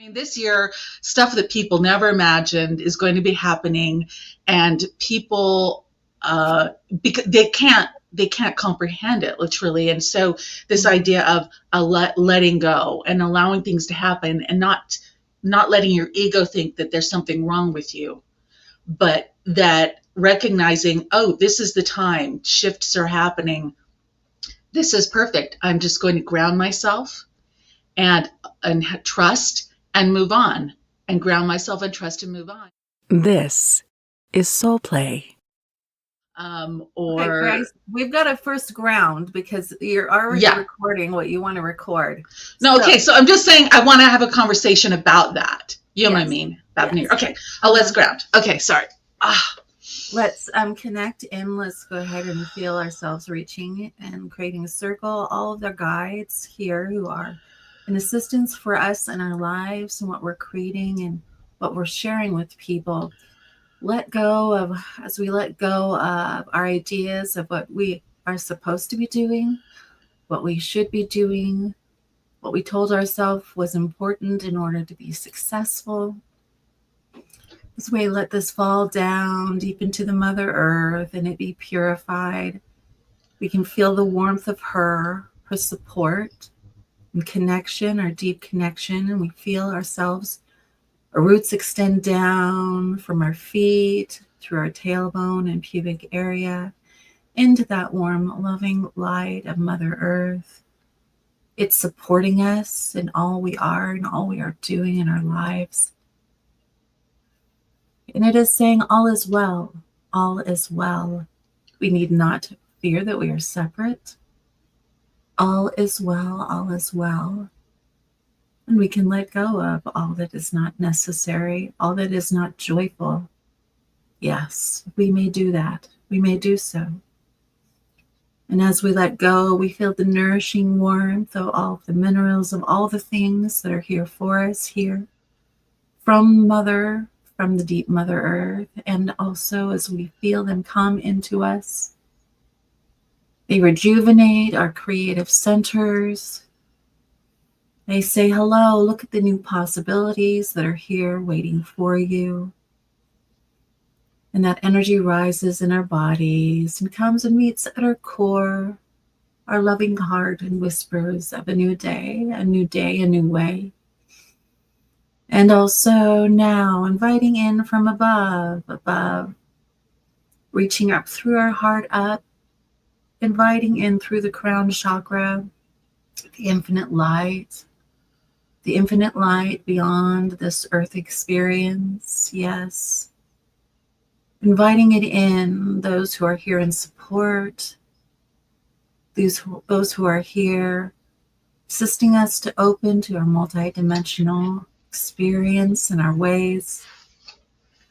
mean, this year, stuff that people never imagined is going to be happening, and people, because they can't comprehend it literally. And so this idea of letting go and allowing things to happen, and not letting your ego think that there's something wrong with you, but that recognizing, oh, this is the time, shifts are happening. This is perfect. I'm just going to ground myself and trust and move on, and ground myself and trust and move on. This is Soul Play. Okay, guys, we've got to first ground, because you're already recording what you want to record. No, okay, so I'm just saying I want to have a conversation about that. You know what I mean? Okay, let's ground. Okay, sorry. Let's connect in. Let's go ahead and feel ourselves reaching and creating a circle. All of their guides here who are an assistance for us in our lives and what we're creating and what we're sharing with people. As we let go of our ideas of what we are supposed to be doing, what we should be doing, what we told ourselves was important in order to be successful. As we let this fall down deep into the Mother Earth and it be purified, we can feel the warmth of her support and connection, our deep connection, and we feel ourselves. Our roots extend down from our feet, through our tailbone and pubic area, into that warm, loving light of Mother Earth. It's supporting us in all we are and all we are doing in our lives. And it is saying, all is well, all is well. We need not fear that we are separate. All is well, all is well. And we can let go of all that is not necessary, all that is not joyful. Yes, we may do that. We may do so. And as we let go, we feel the nourishing warmth of all the minerals, of all the things that are here for us here, from the deep Mother Earth. And also as we feel them come into us, they rejuvenate our creative centers. They say, hello, look at the new possibilities that are here waiting for you. And that energy rises in our bodies and comes and meets at our core, our loving heart, and whispers of a new day, a new way. And also now inviting in from above, reaching up through our heart up, inviting in through the crown chakra, the infinite light beyond this earth experience. Yes. Inviting it in, those who are here in support, those who are here, assisting us to open to our multidimensional experience and our ways.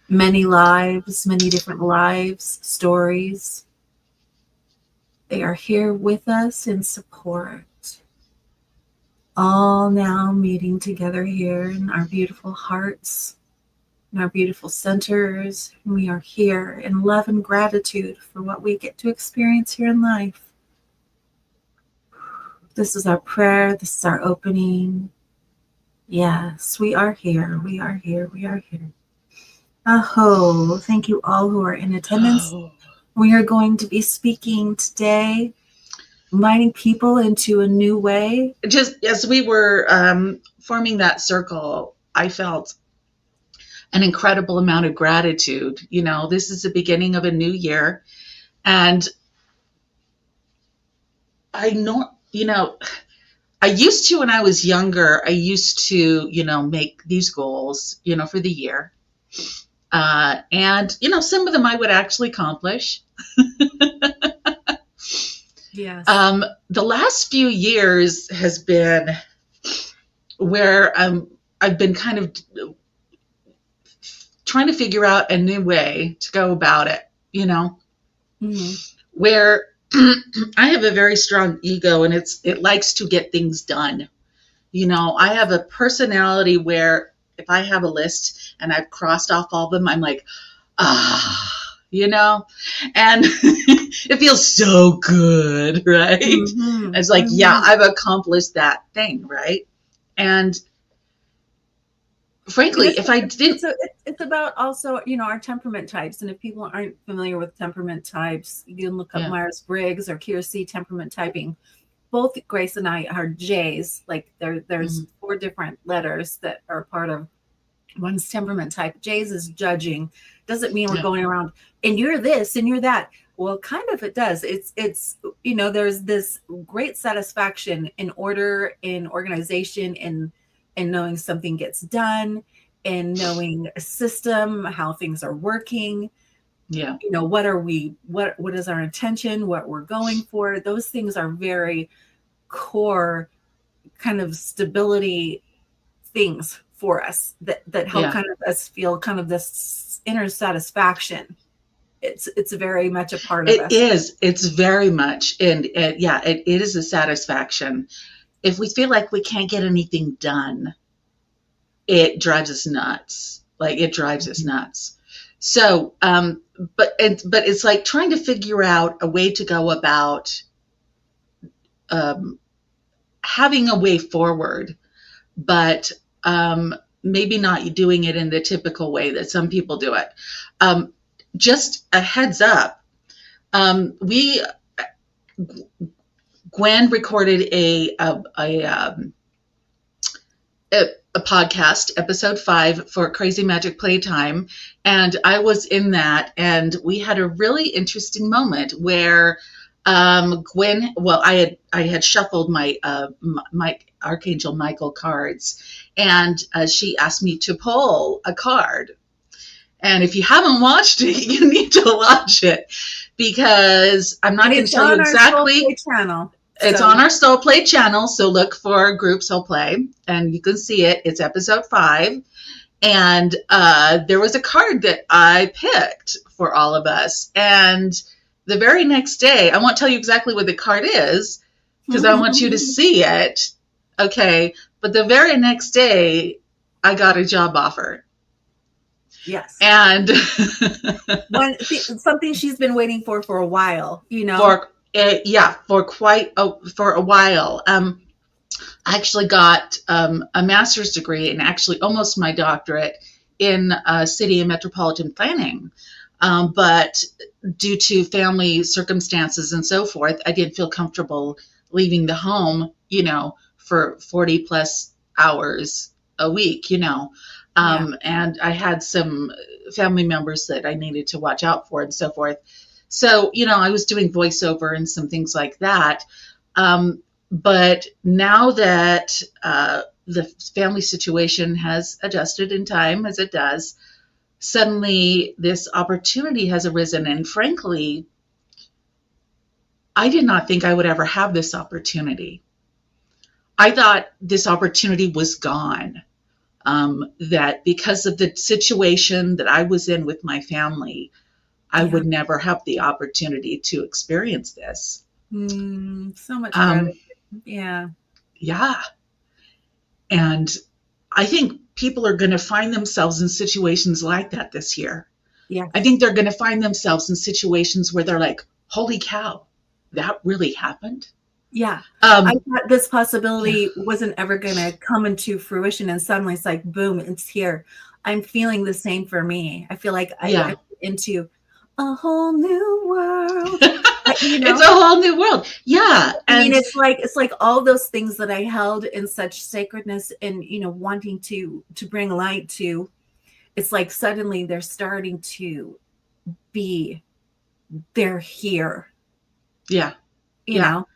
Many lives, many different lives, stories. They are here with us in support. All now meeting together here in our beautiful hearts, in our beautiful centers. We are here in love and gratitude for what we get to experience here in life. This is our prayer. This is our opening. Yes, we are here. We are here. We are here. Aho. Thank you all who are in attendance. We are going to be speaking today, inviting people into a new way. Just as we were forming that circle, I felt an incredible amount of gratitude. You know, this is the beginning of a new year. And I know, I used to, when I was younger, I used to, make these goals, for the year. And, some of them I would actually accomplish. Yes. The last few years has been where I've been kind of trying to figure out a new way to go about it, where I have a very strong ego and it likes to get things done. I have a personality where if I have a list and I've crossed off all of them, I'm like, and it feels so good, right? It's like, yeah, I've accomplished that thing, right? And frankly, if I didn't, it's about also, you know, our temperament types. And if people aren't familiar with temperament types, you can look up yeah, Myers-Briggs or Keirsey temperament typing. Both Grace and I are J's. Like there's 4 different letters that are part of one's temperament type. J's is judging. Doesn't mean we're yeah, going around and you're this and you're that. Well, kind of it does. It's you know, there's this great satisfaction in order, in organization, in knowing something gets done, and knowing a system, how things are working. yeah, You know, what is our intention, what we're going for. Those things are very core kind of stability things for us that help yeah. kind of us feel kind of this inner satisfaction. It's very much a part of It us. is. It's very much, and yeah, it is a satisfaction. If we feel like we can't get anything done, it drives us nuts. Like it drives us nuts. So, but it's like trying to figure out a way to go about um, having a way forward, but maybe not doing it in the typical way that some people do it. Um, just a heads up, we Gwen recorded a podcast, episode 5 for Crazy Magic Playtime, and I was in that, and we had a really interesting moment where Gwen, well, I had shuffled my Archangel Michael cards, and she asked me to pull a card. And if you haven't watched it, you need to watch it, because I'm not going to tell you exactly. Channel. It's on our Soul Play channel, so look for Group Soul Play, and you can see it. It's episode 5, and there was a card that I picked for all of us. And the very next day, I won't tell you exactly what the card is, because I want you to see it, okay? But the very next day, I got a job offer. Yes. And something she's been waiting for a while, you know? For a while. I actually got a master's degree and actually almost my doctorate in city and metropolitan planning. But due to family circumstances and so forth, I didn't feel comfortable leaving the home, you know, for 40 plus hours a week, you know. And I had some family members that I needed to watch out for and so forth. So, you know, I was doing voiceover and some things like that. But now that the family situation has adjusted in time, as it does, suddenly this opportunity has arisen. And frankly, I did not think I would ever have this opportunity. I thought this opportunity was gone. That because of the situation that I was in with my family, I would never have the opportunity to experience this. So much gratitude. Yeah. Yeah. And I think people are going to find themselves in situations like that this year. Yeah. I think they're going to find themselves in situations where they're like, holy cow, that really happened. Yeah. I thought this possibility wasn't ever going to come into fruition, and suddenly it's like, boom, it's here. I'm feeling the same for me. I feel like I'm into a whole new world. You know? It's a whole new world. Yeah. I mean, it's like all those things that I held in such sacredness and, you know, wanting to bring light to, it's like suddenly they're starting to they're here. Yeah. You know,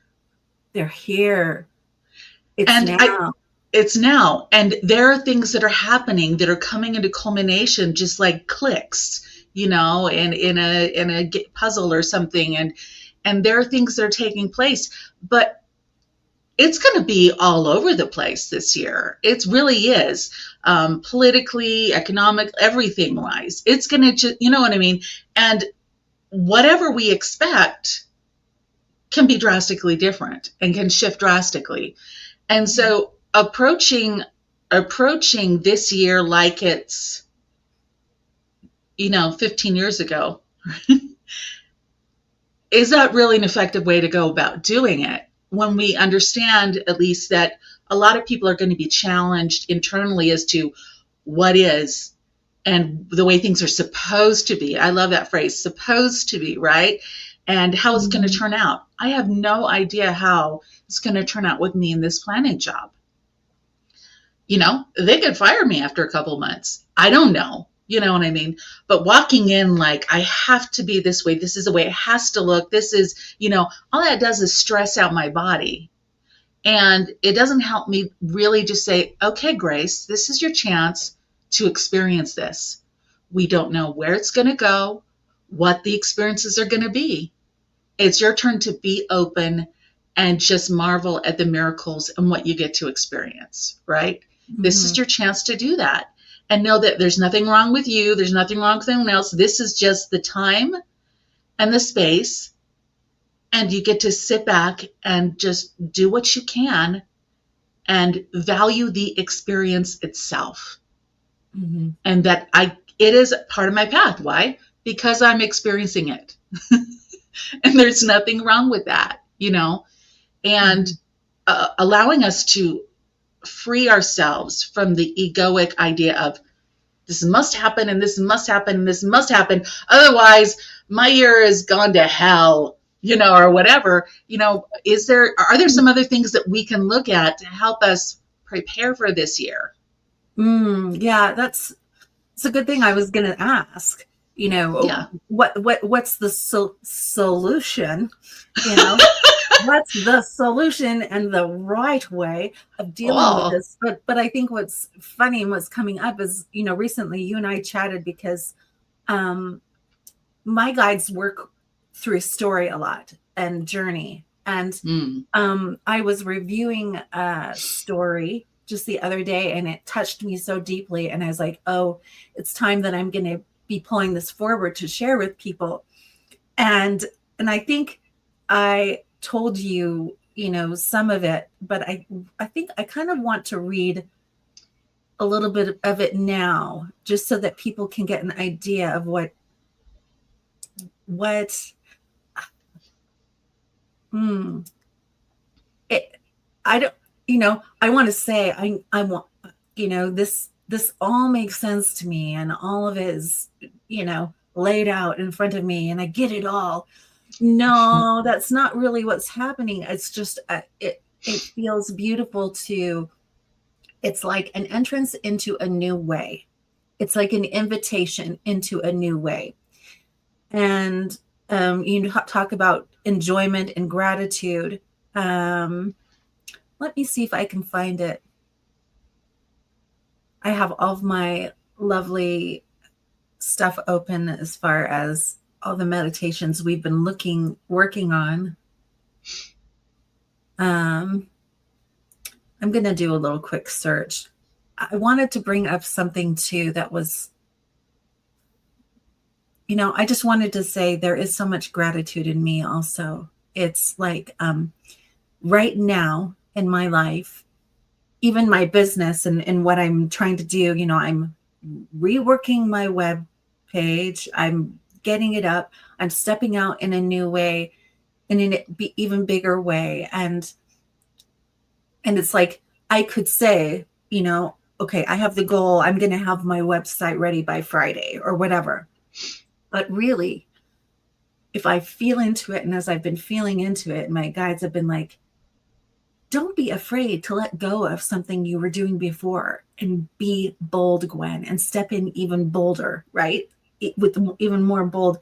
they're here. It's now. And there are things that are happening that are coming into culmination, just like clicks, you know, in a puzzle or something. And there are things that are taking place, but it's going to be all over the place this year. It really is. Politically, economic, everything wise. It's going to just, you know what I mean? And whatever we expect can be drastically different and can shift drastically. And so approaching this year like it's, you know, 15 years ago, is that really an effective way to go about doing it? When we understand at least that a lot of people are going to be challenged internally as to what is and the way things are supposed to be. I love that phrase, supposed to be, right? And how it's going to turn out. I have no idea how it's going to turn out with me in this planning job. They could fire me after a couple months. I don't know. You know what I mean? But walking in like, I have to be this way. This is the way it has to look. This is, all that does is stress out my body. And it doesn't help me really just say, okay, Grace, this is your chance to experience this. We don't know where it's going to go, what the experiences are going to be. It's your turn to be open and just marvel at the miracles and what you get to experience, right? Mm-hmm. This is your chance to do that. And know that there's nothing wrong with you. There's nothing wrong with anyone else. This is just the time and the space. And you get to sit back and just do what you can and value the experience itself. Mm-hmm. And that it is part of my path. Why? Because I'm experiencing it. And there's nothing wrong with that, and allowing us to free ourselves from the egoic idea of this must happen and this must happen and this must happen. Otherwise, my year has gone to hell, or whatever. Are there some other things that we can look at to help us prepare for this year? Yeah, it's a good thing. I was going to ask, what's the solution? What's the solution and the right way of dealing with this? But I think what's funny and what's coming up is, recently you and I chatted because my guides work through story a lot and journey. And I was reviewing a story just the other day and it touched me so deeply. And I was like, oh, it's time that I'm going to be pulling this forward to share with people. And I think I told you, some of it, but I think I kind of want to read a little bit of it now, just so that people can get an idea of what I want to say, I want, this all makes sense to me and all of it is, laid out in front of me and I get it all. No, that's not really what's happening. It's just, it feels beautiful it's like an entrance into a new way. It's like an invitation into a new way. And you talk about enjoyment and gratitude. Let me see if I can find it. I have all of my lovely stuff open as far as all the meditations we've been working on. I'm going to do a little quick search. I wanted to bring up something too that was, I just wanted to say there is so much gratitude in me also. It's like right now in my life, even my business and what I'm trying to do, I'm reworking my web page. I'm getting it up. I'm stepping out in a new way, and in an even bigger way. And it's like, I could say, okay, I have the goal. I'm going to have my website ready by Friday or whatever. But really, if I feel into it, and as I've been feeling into it, my guides have been like, don't be afraid to let go of something you were doing before and be bold, Gwen, and step in even bolder, right? With even more bold,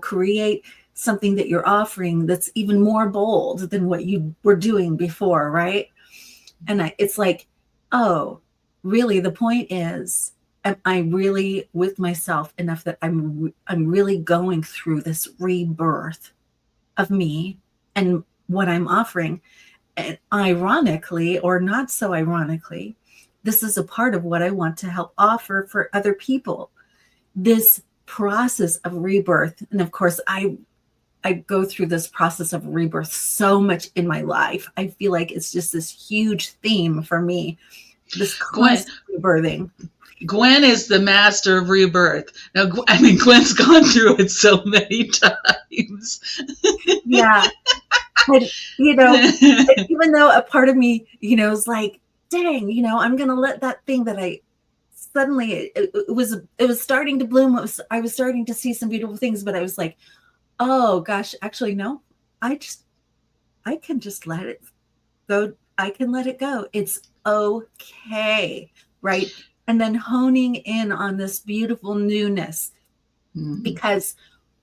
create something that you're offering that's even more bold than what you were doing before, right? And it's like, oh, really? The point is, am I really with myself enough that I'm really going through this rebirth of me and what I'm offering? And ironically, or not so ironically, this is a part of what I want to help offer for other people. This process of rebirth. And of course, I go through this process of rebirth so much in my life. I feel like it's just this huge theme for me, this constant rebirthing. Gwen is the master of rebirth. Now, Gwen's gone through it so many times. Yeah. But, even though a part of me, is like, dang, I'm going to let that thing that I suddenly, it was starting to bloom. I was starting to see some beautiful things, but I was like, oh gosh, actually, no, I can just let it go. I can let it go. It's okay. Right. And then honing in on this beautiful newness, because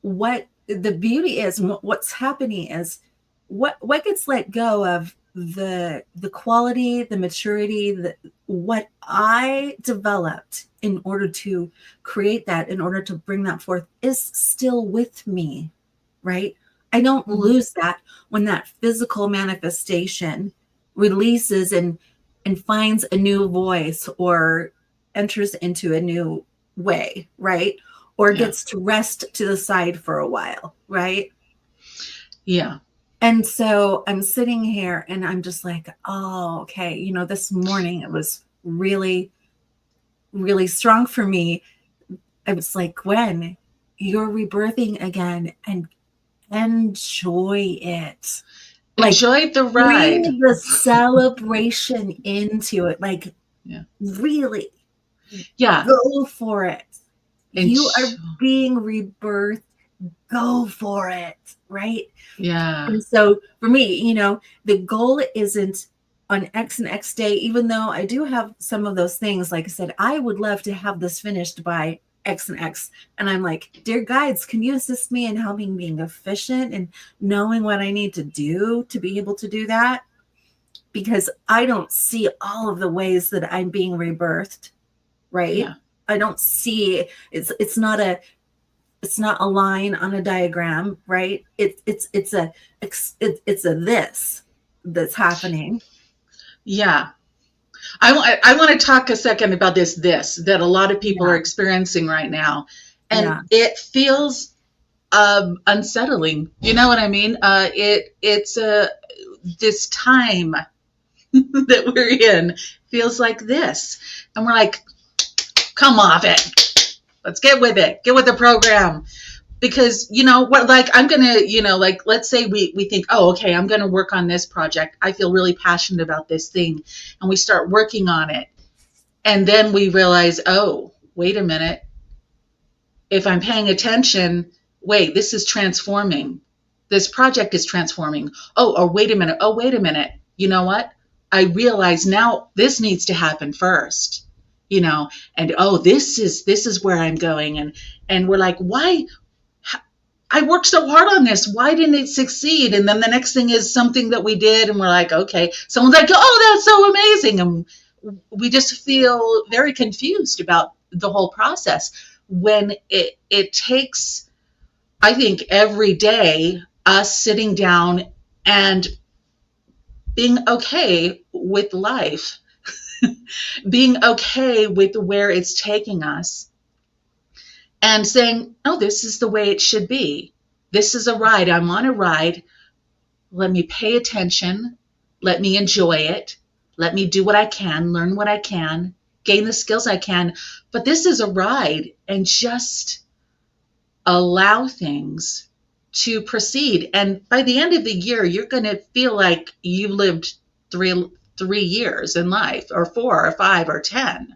what the beauty is, and what's happening is what gets let go of the quality, the maturity, what I developed in order to create that, in order to bring that forth, is still with me, right? I don't lose that when that physical manifestation releases and finds a new voice or enters into a new way, right? Or Yeah. gets to rest to the side for a while, right? Yeah. And so I'm sitting here and I'm just like, oh, okay. This morning it was really, really strong for me. I was like, Gwen, you're rebirthing again, and enjoy it. Like, Enjoy the ride. bring the celebration into it. Like, Yeah. really Yeah. go for it. You are Enjoy. being rebirthed. Go for it. Right. Yeah. And so for me, the goal isn't on X and X day, even though I do have some of those things. Like I said, I would love to have this finished by X and X. And I'm like, dear guides, can you assist me in helping being efficient and knowing what I need to do to be able to do that? Because I don't see all of the ways that I'm being rebirthed, right? Yeah. I don't see it's not a line on a diagram, right? It's a this that's happening. Yeah. I want to talk a second about this that a lot of people are experiencing right now. And it feels unsettling. You know what I mean? It's this time that we're in feels like this. And we're like, come off it. Let's get with it. Get with the program. Because what, like, I'm gonna, like, let's say we think, oh, okay, I'm gonna work on this project. I feel really passionate about this thing, and we start working on it, and then we realize, oh, wait a minute, if I'm paying attention, wait, this is transforming. This project is transforming. Oh, wait a minute. Oh, wait a minute. You know what? I realize now this needs to happen first. And oh, this is where I'm going, and we're like, why? I worked so hard on this. Why didn't it succeed? And then the next thing is something that we did, and we're like, okay. Someone's like, oh, that's so amazing. And we just feel very confused about the whole process when it takes, I think, every day us sitting down and being okay with life, being okay with where it's taking us, and saying, oh, this is the way it should be. This is a ride. I'm on a ride. Let me pay attention. Let me enjoy it. Let me do what I can, learn what I can, gain the skills I can. But this is a ride, and just allow things to proceed. And by the end of the year, you're going to feel like you lived three years in life, or 4 or 5 or 10,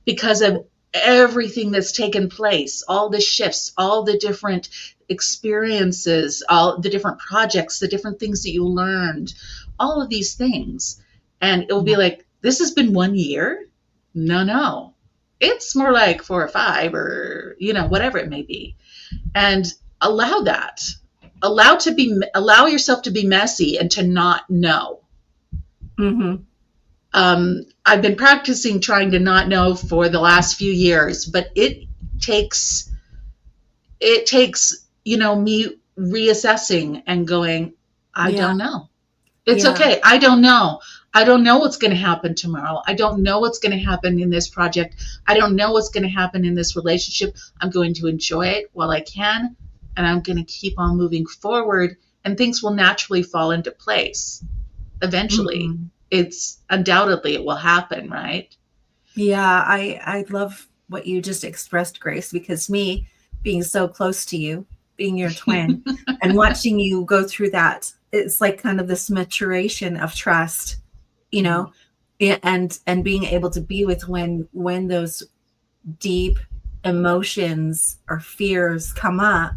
because of everything that's taken place, all the shifts, all the different experiences, all the different projects, the different things that you learned, all of these things. And it will be like, this has been 1 year? No. It's more like 4 or 5, or, whatever it may be. And allow that. Allow yourself to be messy and to not know. Mm-hmm. I've been practicing trying to not know for the last few years, but it takes me reassessing and going, I don't know. It's okay. I don't know. I don't know what's going to happen tomorrow. I don't know what's going to happen in this project. I don't know what's going to happen in this relationship. I'm going to enjoy it while I can, and I'm going to keep on moving forward, and things will naturally fall into place eventually. Mm-hmm. It's undoubtedly it will happen, right? Yeah, I love what you just expressed, Grace, because me being so close to you, being your twin, and watching you go through that, it's like kind of this maturation of trust, and being able to be with when those deep emotions or fears come up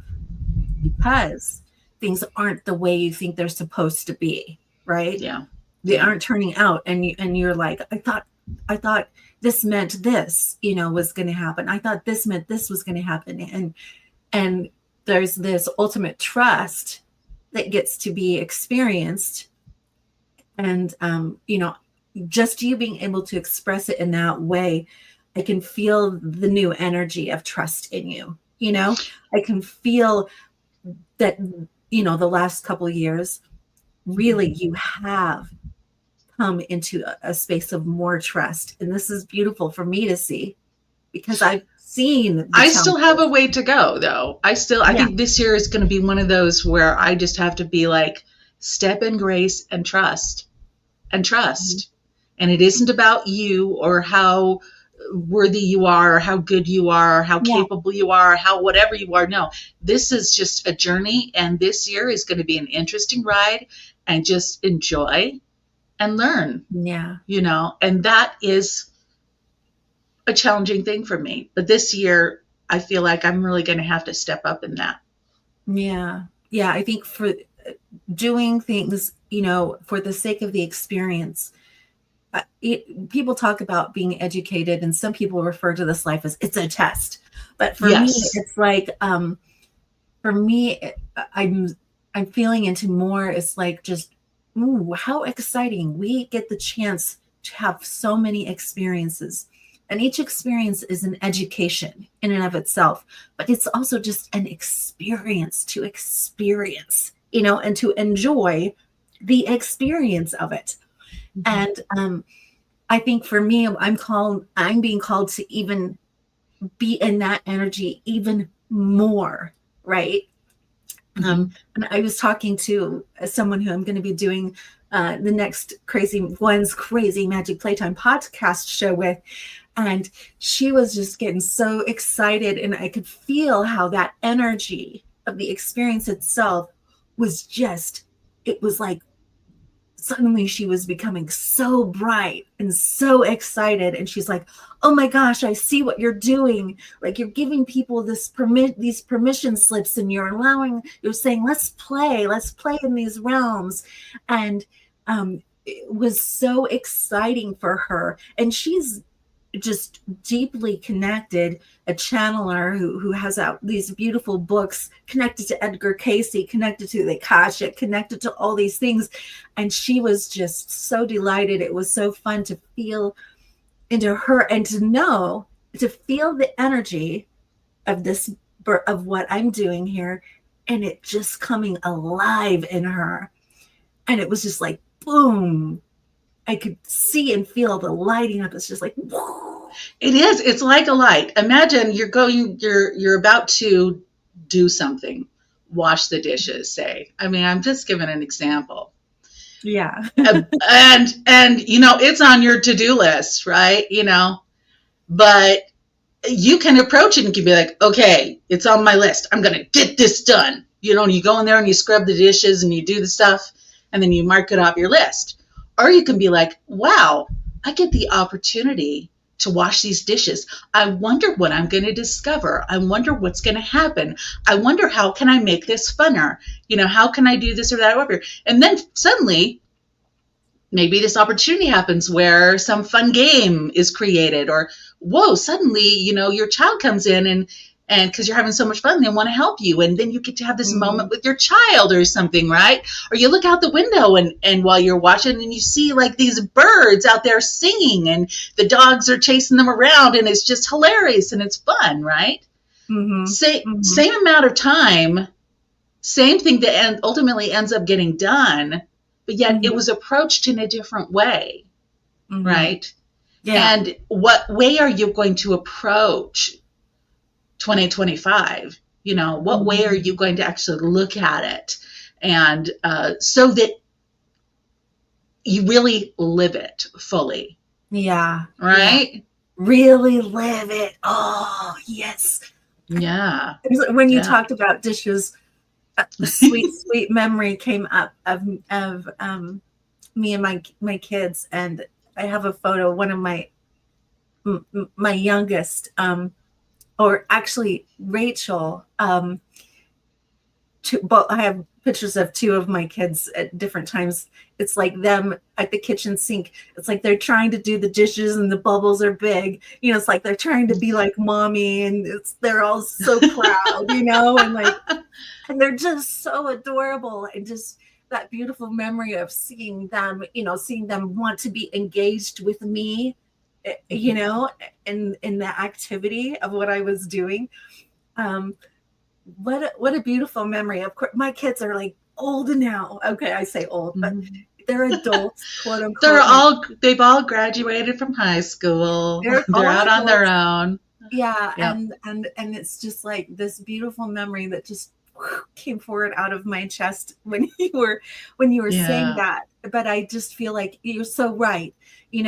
because things aren't the way you think they're supposed to be, right? Yeah. They Yeah. aren't turning out, and you're like, I thought this meant this, was going to happen. I thought this meant this was going to happen, and there's this ultimate trust that gets to be experienced, and just you being able to express it in that way, I can feel the new energy of trust in you. I can feel that, the last couple of years, really, you have come into a space of more trust. And this is beautiful for me to see because I've seen the I still have a challenges. way to go, though. I Yeah. think this year is going to be one of those where I just have to be like, step in grace and trust and trust. And it isn't about you or how worthy you are or how good you are or how Yeah. capable you are or how whatever you are. No, this is just a journey. And this year is going to be an interesting ride, and just enjoy and learn, Yeah. and that is a challenging thing for me. But this year, I feel like I'm really going to have to step up in that. Yeah. Yeah. I think for doing things, for the sake of the experience, people talk about being educated, and some people refer to this life as it's a test. But for me, Yes. it's like, for me, I'm feeling into more. It's like just, ooh, how exciting! We get the chance to have so many experiences, and each experience is an education in and of itself. But it's also just an experience to experience, and to enjoy the experience of it. And I think for me, I'm being called to even be in that energy even more, right? Mm-hmm. And I was talking to someone who I'm going to be doing the next Gwen's Crazy Magic Playtime podcast show with. And she was just getting so excited. And I could feel how that energy of the experience itself was it was like suddenly she was becoming so bright and so excited, and she's like, oh my gosh, I see what you're doing. Like, you're giving people these permission slips, and you're saying, let's play in these realms. And it was so exciting for her, and she's just deeply connected, a channeler who has out these beautiful books, connected to Edgar Cayce, connected to the Akashic, connected to all these things. And she was just so delighted. It was so fun to feel into her and to feel the energy of of what I'm doing here, and it just coming alive in her. And it was just like, boom. I could see and feel the lighting up. It's just like, whoa. It is. It's like a light. Imagine you're about to do something, wash the dishes, say. I mean, I'm just giving an example. Yeah. and it's on your to-do list, right? But you can approach it and you can be like, okay, it's on my list. I'm going to get this done. And you go in there and you scrub the dishes and you do the stuff, and then you mark it off your list. Or you can be like, wow, I get the opportunity to wash these dishes. I wonder what I'm going to discover. I wonder what's going to happen. I wonder, how can I make this funner? How can I do this or that, or whatever. And then suddenly, maybe this opportunity happens where some fun game is created, or whoa, suddenly, your child comes in and because you're having so much fun, they want to help you. And then you get to have this moment with your child or something, right? Or you look out the window and while you're watching, and you see like these birds out there singing, and the dogs are chasing them around, and it's just hilarious and it's fun, right? Same amount of time, same thing that ultimately ends up getting done, but yet it was approached in a different way, right? Yeah. And what way are you going to approach 2025? What way are you going to actually look at it? And so that you really live it fully. Yeah. Right? Yeah. Really live it. Oh, yes. Yeah. When you talked about dishes, a sweet, sweet memory came up of me and my kids. And I have a photo, one of my youngest, or actually Rachel, but I have pictures of two of my kids at different times. It's like them at the kitchen sink. It's like they're trying to do the dishes and the bubbles are big. It's like they're trying to be like mommy, and they're all so proud, and they're just so adorable. And just that beautiful memory of seeing them want to be engaged with me, in the activity of what I was doing. What a beautiful memory. Of course, my kids are like old now. Okay, I say old, but they're adults, quote unquote. They've all graduated from high school. They're They're all out on their adults. own. Yeah, Yep. and it's just like this beautiful memory that just came forward out of my chest when you were saying Yeah. that. But I just feel like you're so right. In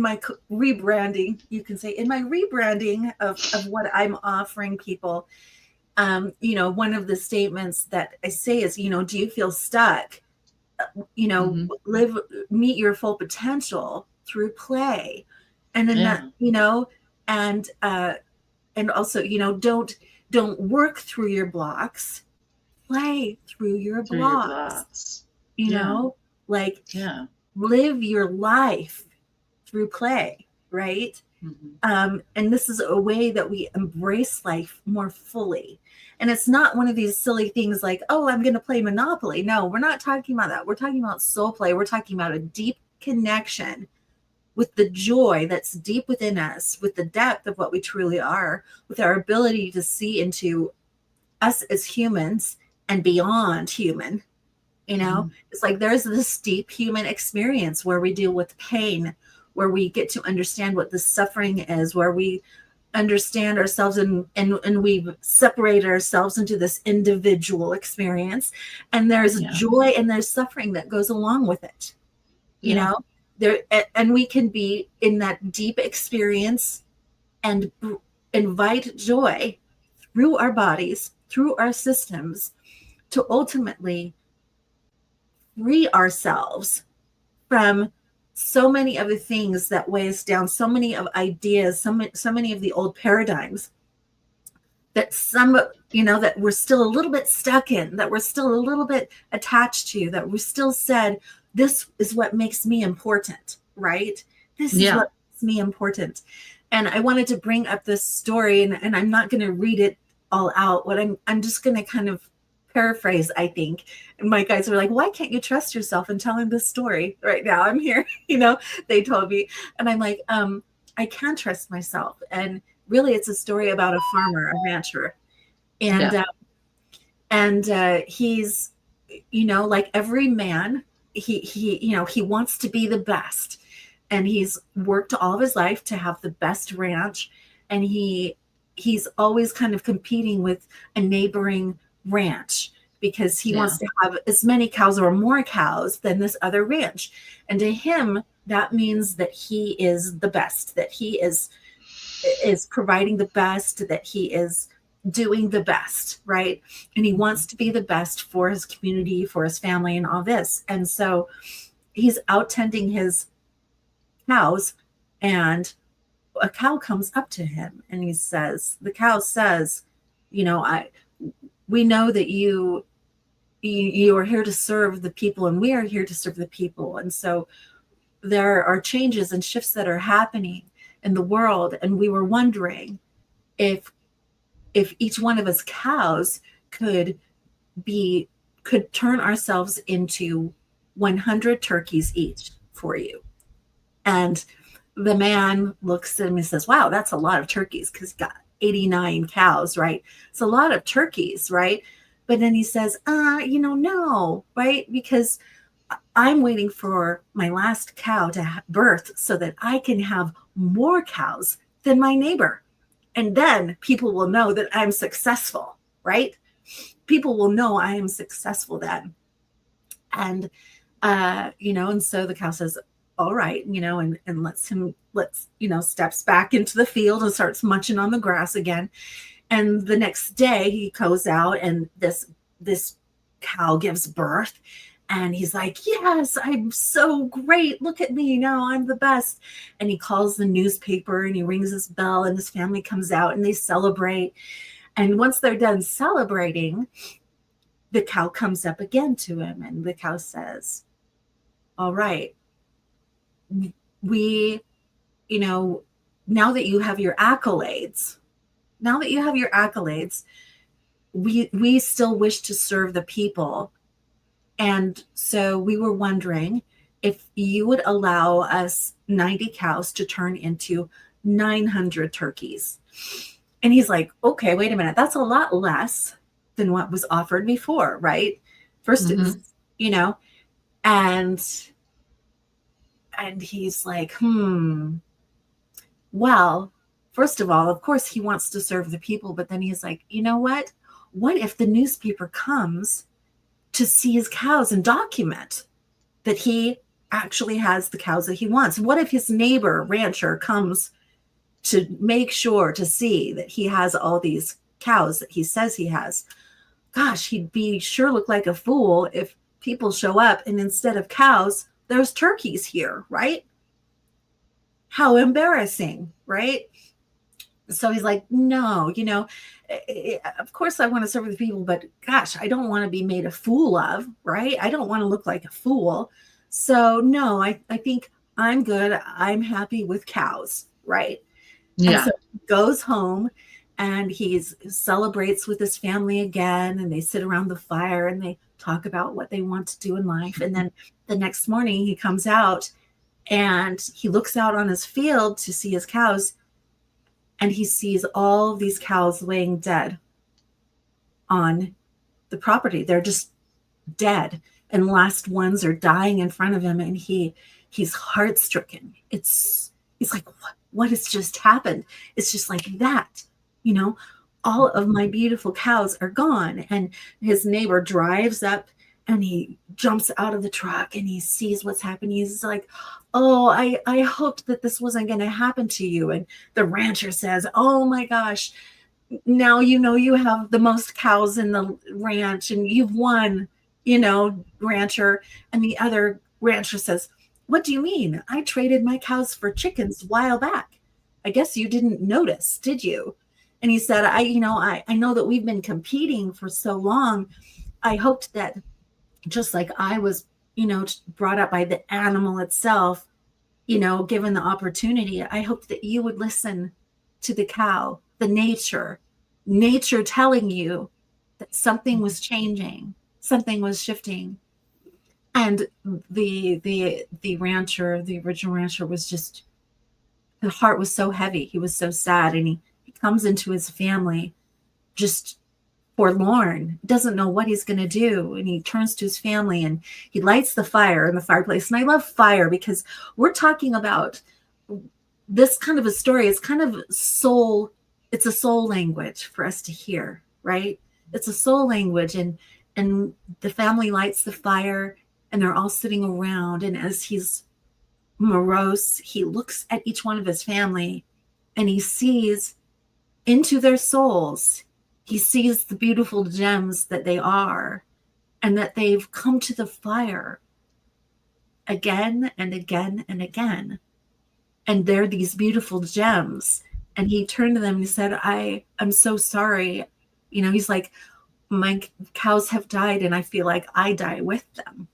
my rebranding, you can say, in my rebranding of what I'm offering people, one of the statements that I say is, do you feel stuck? Meet your full potential through play. And then Yeah. and also, don't work through your blocks, play through your Through your blocks, blocks. you like Yeah. live your life through play, right? And this is a way that we embrace life more fully. And it's not one of these silly things like, oh, I'm going to play Monopoly. No, we're not talking about that. We're talking about soul play. We're talking about a deep connection with the joy that's deep within us, with the depth of what we truly are, with our ability to see into us as humans and beyond human. It's like there's this deep human experience where we deal with pain, where we get to understand what the suffering is, where we understand ourselves and we separate ourselves into this individual experience. And there's joy and there's suffering that goes along with it. There, and we can be in that deep experience and invite joy through our bodies, through our systems, to ultimately free ourselves from so many of the things that weigh us down, so many of ideas, so many of the old paradigms that that we're still a little bit stuck in, that we're still a little bit attached to, that we still said, this is what makes me important, right? This is what makes me important. And I wanted to bring up this story, and I'm not going to read it all out. What I'm just going to kind of paraphrase, I think. And my guys were like, why can't you trust yourself in telling this story right now? I'm here, they told me. And I'm like, I can trust myself. And really, it's a story about a farmer, a rancher. And he's, like every man, he wants to be the best. And he's worked all of his life to have the best ranch. And he's always kind of competing with a neighboring ranch because he wants to have as many cows or more cows than this other ranch. And to him, that means that he is the best, that he is providing the best, that he is doing the best, right? And he wants to be the best for his community, for his family, and all this. And so he's out tending his cows, and a cow comes up to him, and the cow says, we know that you are here to serve the people, and we are here to serve the people. And so there are changes and shifts that are happening in the world. And we were wondering if each one of us cows could turn ourselves into 100 turkeys each for you. And the man looks at him and says, wow, that's a lot of turkeys, because he's got 89 cows, right? It's a lot of turkeys, right? But then he says, no, right? Because I'm waiting for my last cow to birth so that I can have more cows than my neighbor. And then people will know that I'm successful, right? People will know I am successful then. And, and so the cow says, all right, and lets steps back into the field and starts munching on the grass again. And the next day he goes out, and this cow gives birth, And he's like, yes, I'm so great. Look at me now. I'm the best. And he calls the newspaper and he rings his bell and his family comes out and they celebrate. And once they're done celebrating, the cow comes up again to him and the cow says, all right, we, now that you have your accolades, we still wish to serve the people. And so we were wondering if you would allow us 90 cows to turn into 900 turkeys. And he's like, okay, wait a minute. That's a lot less than what was offered before, right? First, it's, and he's like, well, first of all, of course he wants to serve the people, but then he's like, you know what? What if the newspaper comes to see his cows and document that he actually has the cows that he wants? What if his neighbor rancher comes to make sure to see that he has all these cows that he says he has? Gosh, he'd be sure look like a fool if people show up and instead of cows, there's turkeys here, right? How embarrassing, right? So he's like, no, of course I want to serve the people, but gosh, I don't want to be made a fool of, right? I don't want to look like a fool. So no, I think I'm good. I'm happy with cows, right? Yeah. And so he goes home and he celebrates with his family again, and they sit around the fire and they talk about what they want to do in life. And then the next morning he comes out and he looks out on his field to see his cows, and he sees all of these cows laying dead on the property. They're just dead. And last ones are dying in front of him. And he's heart-stricken. He's like, what has just happened? It's just like that, all of my beautiful cows are gone. And his neighbor drives up and he jumps out of the truck and he sees what's happening. He's like, oh, I hoped that this wasn't going to happen to you. And the rancher says, oh my gosh, now you have the most cows in the ranch and you've won, rancher. And the other rancher says, what do you mean? I traded my cows for chickens a while back. I guess you didn't notice, did you? And he said, I know that we've been competing for so long. I hoped that just like I was, brought up by the animal itself, given the opportunity, I hoped that you would listen to the cow, the nature telling you that something was changing, something was shifting. And the rancher, the original rancher, was just, the heart was so heavy. He was so sad. And he comes into his family just forlorn, doesn't know what he's going to do. And he turns to his family and he lights the fire in the fireplace. And I love fire because we're talking about this kind of a story. It's kind of soul. It's a soul language for us to hear, right? It's a soul language. And the family lights the fire and they're all sitting around. And as he's morose, he looks at each one of his family and he sees into their souls. He sees the beautiful gems that they are and that they've come to the fire again and again and again. And they're these beautiful gems. And he turned to them and he said, I'm so sorry. He's like, my cows have died and I feel like I die with them.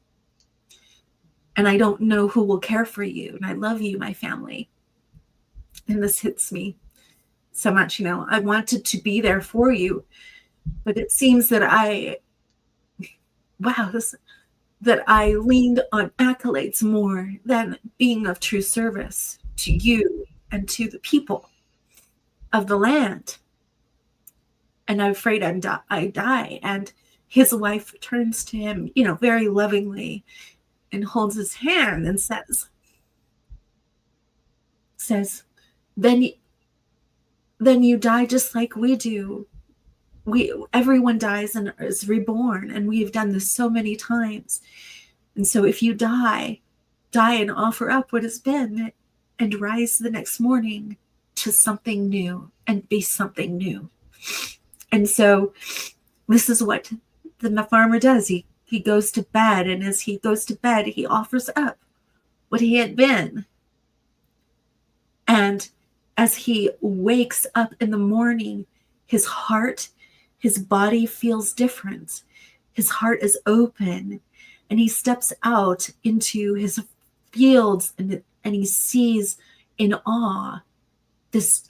And I don't know who will care for you. And I love you, my family. And this hits me so much. I wanted to be there for you, but it seems that I leaned on accolades more than being of true service to you and to the people of the land. And I'm afraid I die. And his wife turns to him, very lovingly and holds his hand and says, then you die just like we do. Everyone dies and is reborn, and we've done this so many times. And so if you die and offer up what has been and rise the next morning to something new and be something new. And so this is what the farmer does. He he goes to bed, and as he goes to bed, he offers up what he had been. And as he wakes up in the morning, his heart, his body feels different. His heart is open, and he steps out into his fields, and he sees in awe this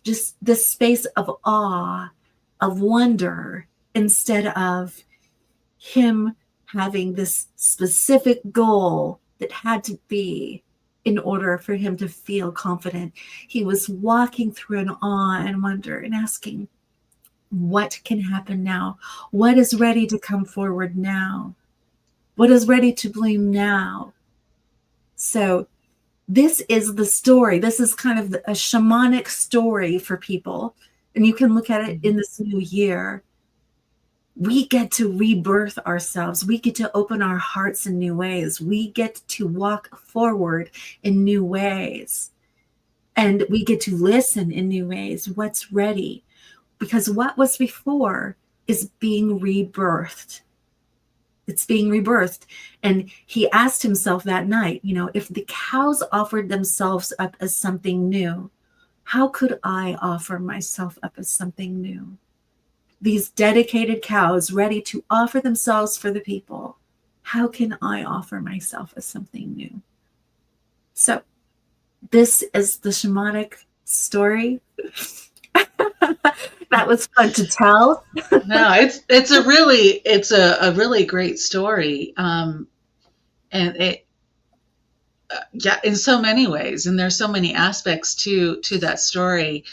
space of awe, of wonder, instead of him having this specific goal that had to be in order for him to feel confident. He was walking through an awe and wonder and asking, what can happen now? What is ready to come forward now? What is ready to bloom now? So this is the story. This is kind of a shamanic story for people. And you can look at it in this new year. We get to rebirth ourselves. We get to open our hearts in new ways. We get to walk forward in new ways. And we get to listen in new ways. What's ready? Because what was before is being rebirthed. It's being rebirthed. And he asked himself that night, if the cows offered themselves up as something new, how could I offer myself up as something new? These dedicated cows ready to offer themselves for the people. How can I offer myself as something new? So this is the shamanic story. That was fun to tell. No, it's a really great story, and it yeah, in so many ways, and there's so many aspects to that story,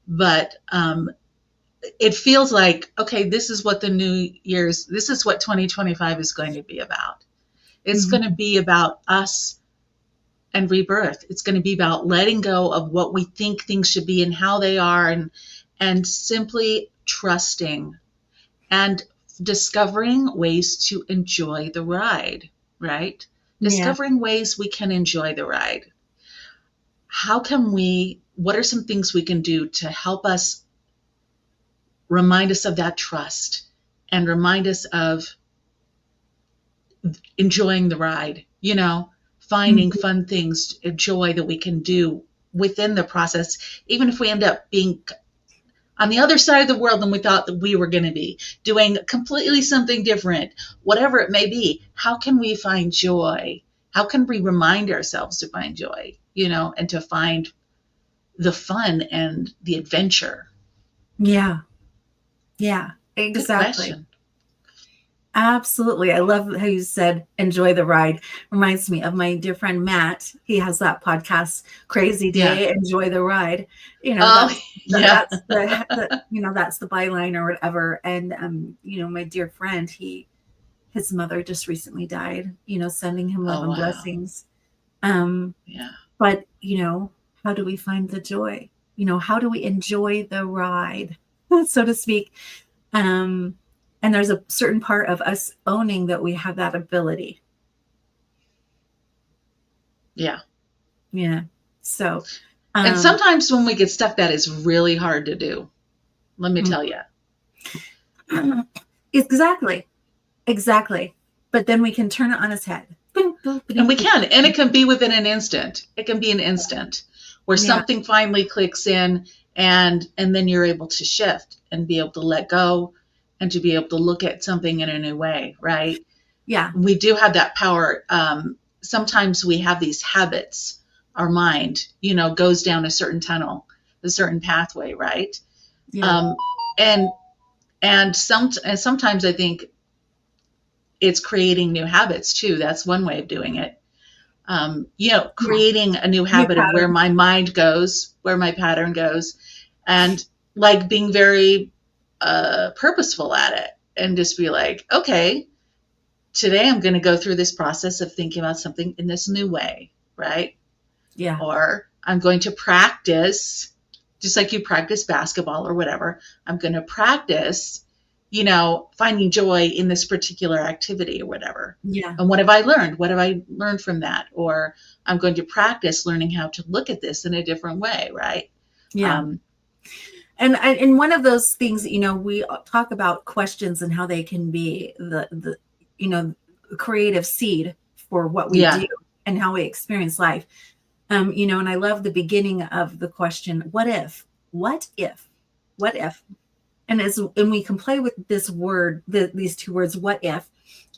but it feels like, okay, this is what this is what 2025 is going to be about. It's going to be about us and rebirth. It's going to be about letting go of what we think things should be and how they are, and simply trusting and discovering ways to enjoy the ride, right? Yeah. Discovering ways we can enjoy the ride. What are some things we can do to help us remind us of that trust and remind us of enjoying the ride, finding fun things, joy that we can do within the process, even if we end up being on the other side of the world than we thought that we were going to be, doing completely something different, whatever it may be. How can we find joy? How can we remind ourselves to find joy, and to find the fun and the adventure? Yeah, exactly. Good question. Absolutely. I love how you said, enjoy the ride. Reminds me of my dear friend, Matt. He has that podcast, Crazy Day, Enjoy the Ride. That's the byline or whatever. And, my dear friend, his mother just recently died, sending him love and blessings. But, how do we find the joy? How do we enjoy the ride, so to speak? And there's a certain part of us owning that we have that ability. Yeah. So, and sometimes when we get stuck, that is really hard to do. Let me tell you. Exactly. But then we can turn it on its head. And we can, and it can be within an instant. It can be an instant where something finally clicks in, and then you're able to shift and be able to let go and to be able to look at something in a new way, right? Yeah. We do have that power. Sometimes we have these habits. Our mind, goes down a certain tunnel, a certain pathway, right? Yeah. And sometimes I think it's creating new habits too. That's one way of doing it. Creating a new habit of where my mind goes, where my pattern goes, and like being very purposeful at it, and just be like, okay, today I'm going to go through this process of thinking about something in this new way, right? Yeah. Or I'm going to practice, just like you practice basketball or whatever. I'm going to practice, finding joy in this particular activity or whatever. Yeah. And what have I learned? What have I learned from that? Or I'm going to practice learning how to look at this in a different way, right? Yeah. And one of those things, we talk about questions and how they can be creative seed for what we Yeah. do and how we experience life. And I love the beginning of the question, what if, what if, what if? And we can play with this word, these two words, what if,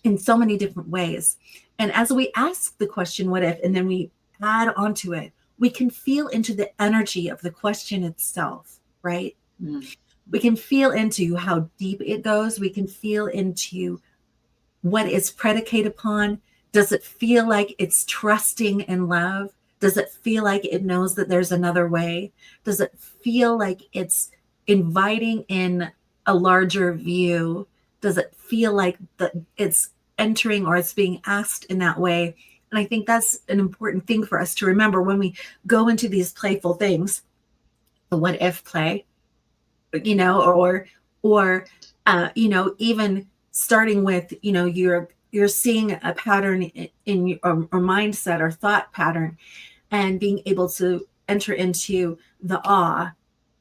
in so many different ways. And as we ask the question, what if, and then we add onto it, we can feel into the energy of the question itself, right? Mm. We can feel into how deep it goes. We can feel into what it's predicated upon. Does it feel like it's trusting in love? Does it feel like it knows that there's another way? Does it feel like it's inviting in a larger view? Does it feel like that it's entering or it's being asked in that way? And I think that's an important thing for us to remember when we go into these playful things, the what if play, or even starting with, you're seeing a pattern in your or mindset or thought pattern, and being able to enter into the awe,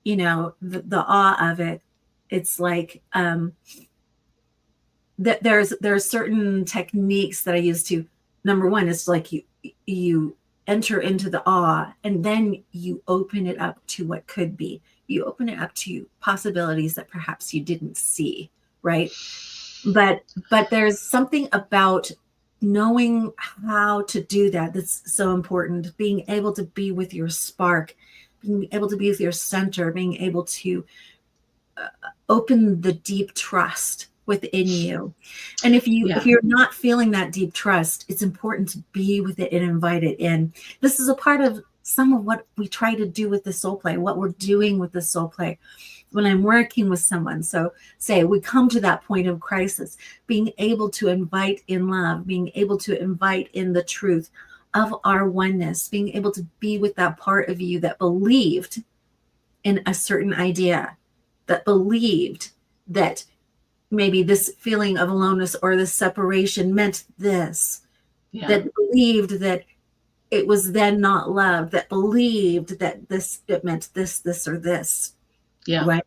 the awe of it. It's like that there's certain techniques that I use to, number one, it's like you enter into the awe, and then you open it up to what could be. You open it up to possibilities that perhaps you didn't see, right? But there's something about knowing how to do that that's so important. Being able to be with your spark, being able to be with your center, being able to open the deep trust within you. And if Yeah. you're not feeling that deep trust, it's important to be with it and invite it in. This is a part of some of what we try to do with the soul play, what we're doing with the soul play when I'm working with someone. So say we come to that point of crisis, being able to invite in love, being able to invite in the truth of our oneness, being able to be with that part of you that believed in a certain idea, that believed that maybe this feeling of aloneness or this separation meant this, Yeah. that believed that it was then not love, that believed that it meant this, or this, Yeah. right?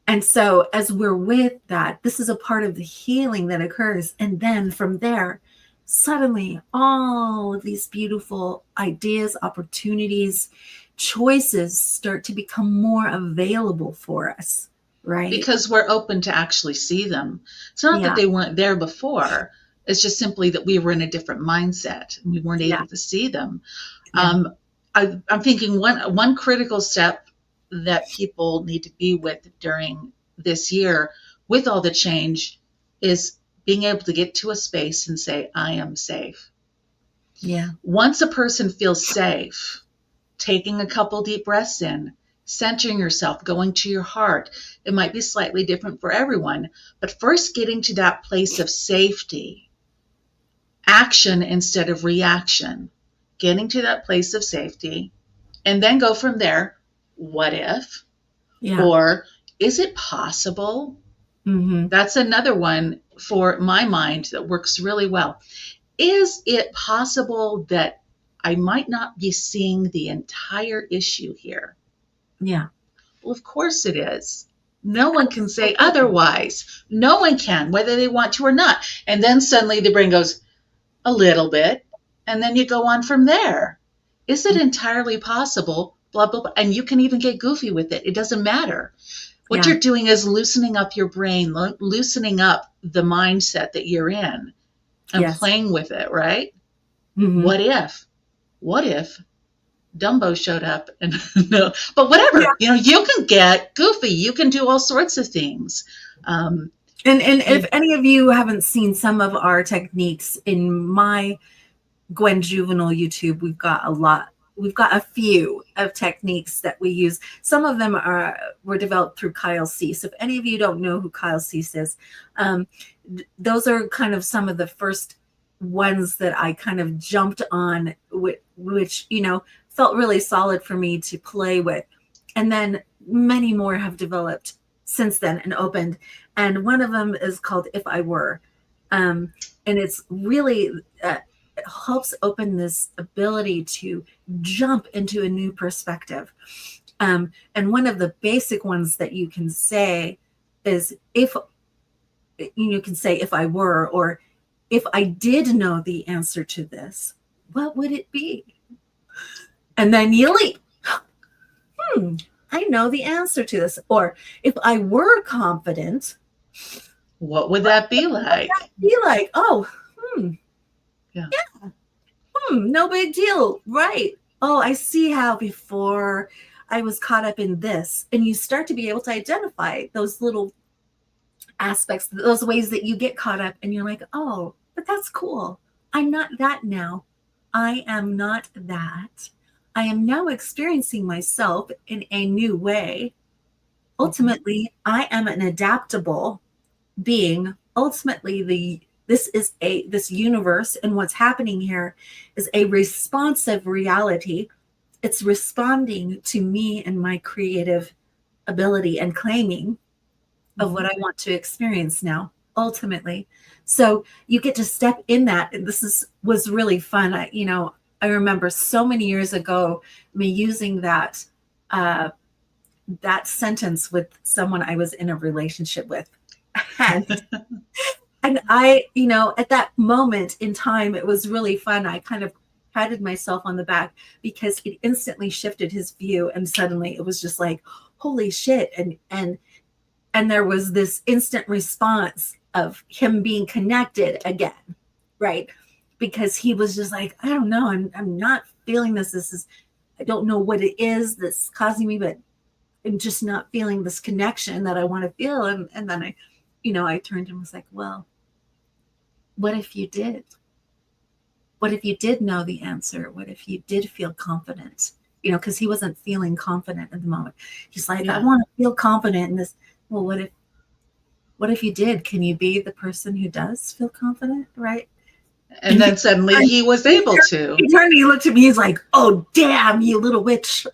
And so as we're with that, this is a part of the healing that occurs. And then from there, suddenly all of these beautiful ideas, opportunities, choices start to become more available for us, right? Because we're open to actually see them. It's not that Yeah. they weren't there before. It's just simply that we were in a different mindset and we weren't Yeah. able to see them. Yeah. I'm thinking one critical step that people need to be with during this year, with all the change, is being able to get to a space and say, I am safe. Yeah. Once a person feels safe, taking a couple deep breaths in, centering yourself, going to your heart. It might be slightly different for everyone, but first getting to that place of safety, action instead of reaction, getting to that place of safety, and then go from there. What if? Yeah. Or is it possible? Mm-hmm. That's another one for my mind that works really well. Is it possible that I might not be seeing the entire issue here? Yeah. Well, of course it is. No one can say otherwise. No one can, whether they want to or not. And then suddenly the brain goes, a little bit. And then you go on from there. Is it entirely possible? Blah, blah, blah. And you can even get goofy with it. It doesn't matter. What Yeah. you're doing is loosening up your brain, loosening up the mindset that you're in and Yes. playing with it, right? Mm-hmm. What if? What if Dumbo showed up and no, but whatever, you can get goofy. You can do all sorts of things. And if any of you haven't seen some of our techniques in my Gwen Juvenal YouTube, we've got a lot. We've got a few of techniques that we use. Some of them were developed through Kyle Cease. If any of you don't know who Kyle Cease is, those are kind of some of the first ones that I kind of jumped on, which felt really solid for me to play with. And then many more have developed since then and opened. And one of them is called If I Were. And it's really, it helps open this ability to jump into a new perspective. And one of the basic ones that you can say is, if I were, or if I did know the answer to this, what would it be? And then you leap. I know the answer to this. Or if I were confident, What would that be like? be like, oh, Yeah. no big deal. Right. Oh, I see how before I was caught up in this. And you start to be able to identify those little aspects, those ways that you get caught up and you're like, oh, but that's cool. I'm not that now. I am not that. I am now experiencing myself in a new way. Ultimately, I am an adaptable being. Ultimately, this universe and what's happening here is a responsive reality. It's responding to me and my creative ability and claiming of what I want to experience now, ultimately. So you get to step in that. And was really fun. I remember so many years ago, me using that sentence with someone I was in a relationship with. And I, at that moment in time, it was really fun. I kind of patted myself on the back because it instantly shifted his view. And suddenly it was just like, holy shit. And there was this instant response of him being connected again, right? Because he was just like, I don't know, I'm not feeling this. I don't know what it is that's causing me, but I'm just not feeling this connection that I want to feel. And then I turned and was like, well, what if you did? What if you did know the answer? What if you did feel confident? Because he wasn't feeling confident at the moment. He's like, I want to feel confident in this. Well, what if you did? Can you be the person who does feel confident, right? And then suddenly he was able to. He turned and he looked at me. He's like, oh, damn, you little witch.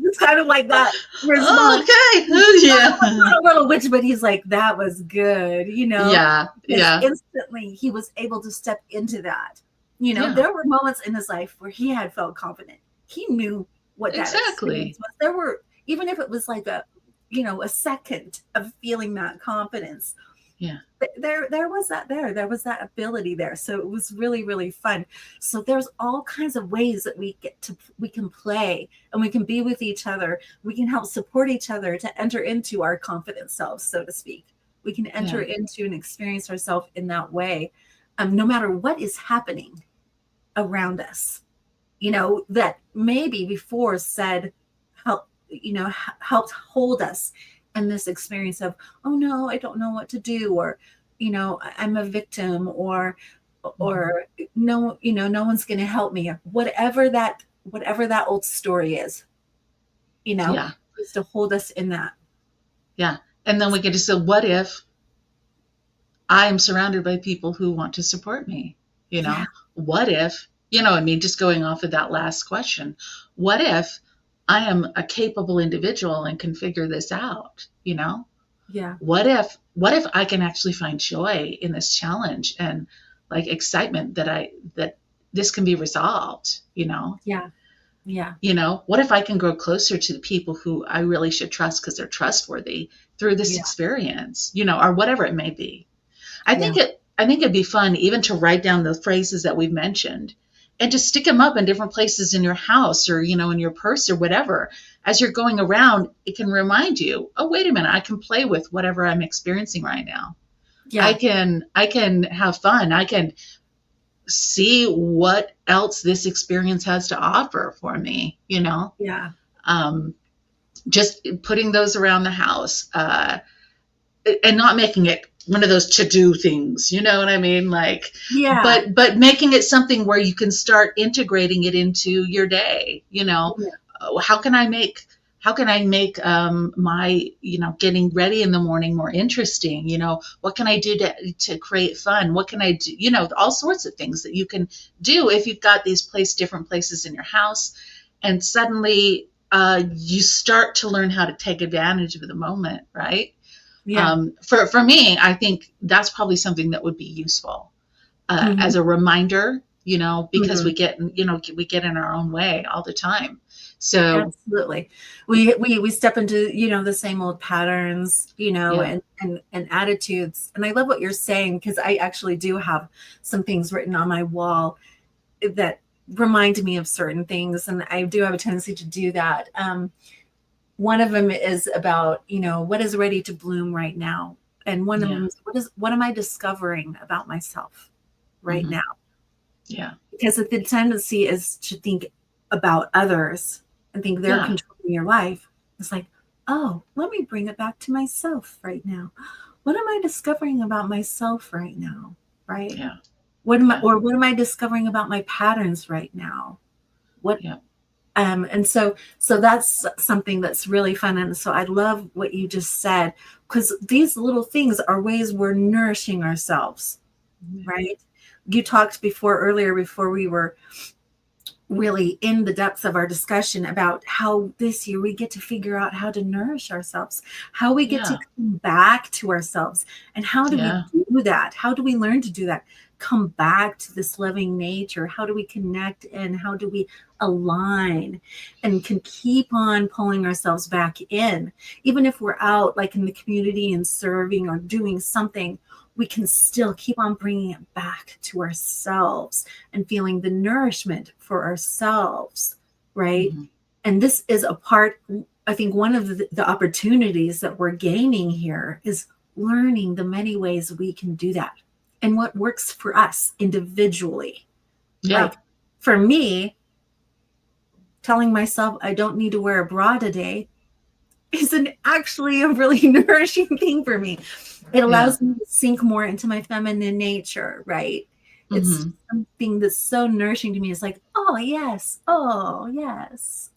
It's kind of like that response. Okay. Yeah. Not a little witch, but he's like, that was good, Yeah. Yeah. Instantly, he was able to step into that. There were moments in his life where he had felt confident. He knew what that experience was. There were, even if it was like a second of feeling that confidence. Yeah. There was that ability there. So it was really, really fun. So there's all kinds of ways that we can play and we can be with each other. We can help support each other to enter into our confident selves, so to speak. We can enter into and experience ourselves in that way. No matter what is happening around us, that maybe before said, helped hold us in this experience of, oh no, I don't know what to do, or I'm a victim, or no, no one's going to help me, or whatever that old story is, just to hold us in that. Yeah. And then we get to say, what if I am surrounded by people who want to support me? What if, just going off of that last question, what if I am a capable individual and can figure this out, Yeah. What if I can actually find joy in this challenge and like excitement that this can be resolved, Yeah. Yeah. What if I can grow closer to the people who I really should trust because they're trustworthy through this experience, or whatever it may be. I think it'd be fun even to write down the phrases that we've mentioned and just stick them up in different places in your house or, in your purse or whatever. As you're going around, it can remind you, oh, wait a minute, I can play with whatever I'm experiencing right now. Yeah. I can have fun. I can see what else this experience has to offer for me, Yeah. Just putting those around the house and not making it one of those to-do things, you know what I mean? Like, but making it something where you can start integrating it into your day, How can I make my, getting ready in the morning more interesting? What can I do to create fun? What can I do? All sorts of things that you can do if you've got these different places in your house, and suddenly you start to learn how to take advantage of the moment, right? Yeah. For me, I think that's probably something that would be useful as a reminder, because we get in our own way all the time. So Absolutely. We step into, the same old patterns, yeah, and attitudes. And I love what you're saying, because I actually do have some things written on my wall that remind me of certain things, and I do have a tendency to do that. One of them is about, what is ready to bloom right now, and one of yeah, them is what am I discovering about myself right hmm, now? yeah, Because the tendency is to think about others and think they're yeah, controlling your life. It's like, oh, let me bring it back to myself right now. What am I discovering about myself right now? Right? yeah, yeah, What am I discovering about my patterns right now? What yeah, and so that's something that's really fun. And so I love what you just said, because these little things are ways we're nourishing ourselves, right? You talked earlier, before we were really in the depths of our discussion, about how this year we get to figure out how to nourish ourselves, how we get to yeah, come back to ourselves. And how do we yeah, do that? How do we learn to do that? Come back to this loving nature. How do we connect, and how do we align, and can keep on pulling ourselves back in? Even if we're out, like in the community, and serving or doing something, we can still keep on bringing it back to ourselves and feeling the nourishment for ourselves, right? hmm, And this is a part, I think, one of the opportunities that we're gaining here is learning the many ways we can do that and what works for us individually. yeah, Like, for me, telling myself I don't need to wear a bra today isn't actually a really nourishing thing for me. It yeah, allows me to sink more into my feminine nature, right? It's hmm, something that's so nourishing to me. It's like, oh yes,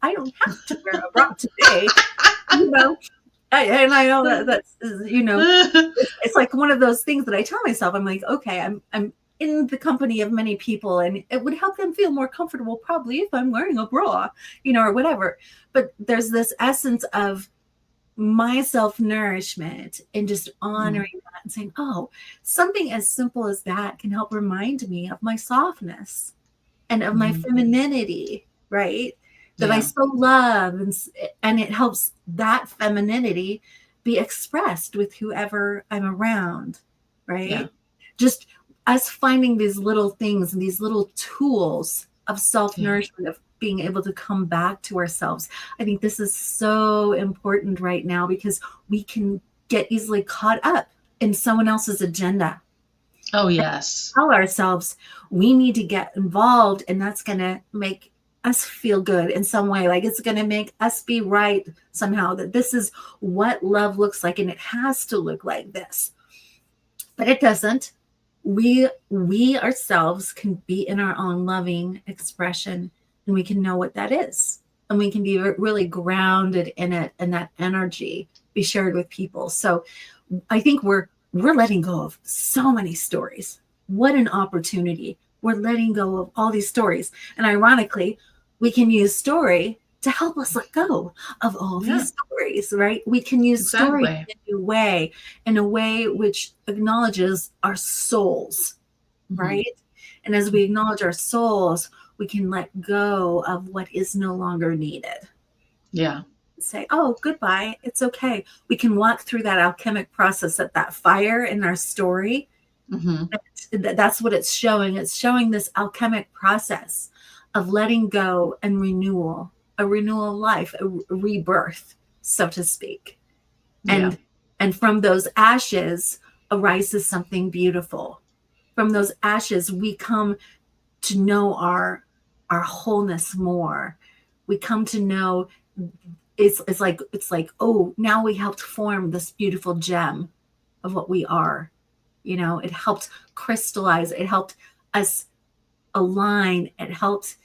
I don't have to wear a bra today, you know. And I know that it's like one of those things that I tell myself. I'm like, okay, I'm in the company of many people, and it would help them feel more comfortable probably if I'm wearing a bra, or whatever. But there's this essence of my self nourishment, and just hmm, honoring that and saying, oh, something as simple as that can help remind me of my softness and of my hmm, femininity, right? That I yeah, so love, and it helps that femininity be expressed with whoever I'm around, yeah, right? Just us finding these little things and these little tools of self yeah, nourishment, of being able to come back to ourselves. I think this is so important right now, because we can get easily caught up in someone else's agenda, oh yes, tell ourselves we need to get involved, and that's going to make us feel good in some way, like it's going to make us be right somehow, that this is what love looks like, and it has to look like this. But it doesn't. We ourselves can be in our own loving expression, and we can know what that is, and we can be really grounded in it, and that energy be shared with people. So I think we're letting go of so many stories. What an opportunity. We're letting go of all these stories. And ironically, we can use story to help us let go of all yeah, these stories, right? We can use story exactly, in a way which acknowledges our souls, hmm, right? And as we acknowledge our souls, we can let go of what is no longer needed. yeah, Say, oh, goodbye, it's okay. We can walk through that alchemic process, that fire in our story. hmm, That's what it's showing. It's showing this alchemic process of letting go and renewal, a renewal of life, a rebirth, so to speak. yeah, And from those ashes arises something beautiful. From those ashes, we come to know our wholeness more. We come to know, it's like, oh, now we helped form this beautiful gem of what we are. It helped crystallize, it helped us align, it helped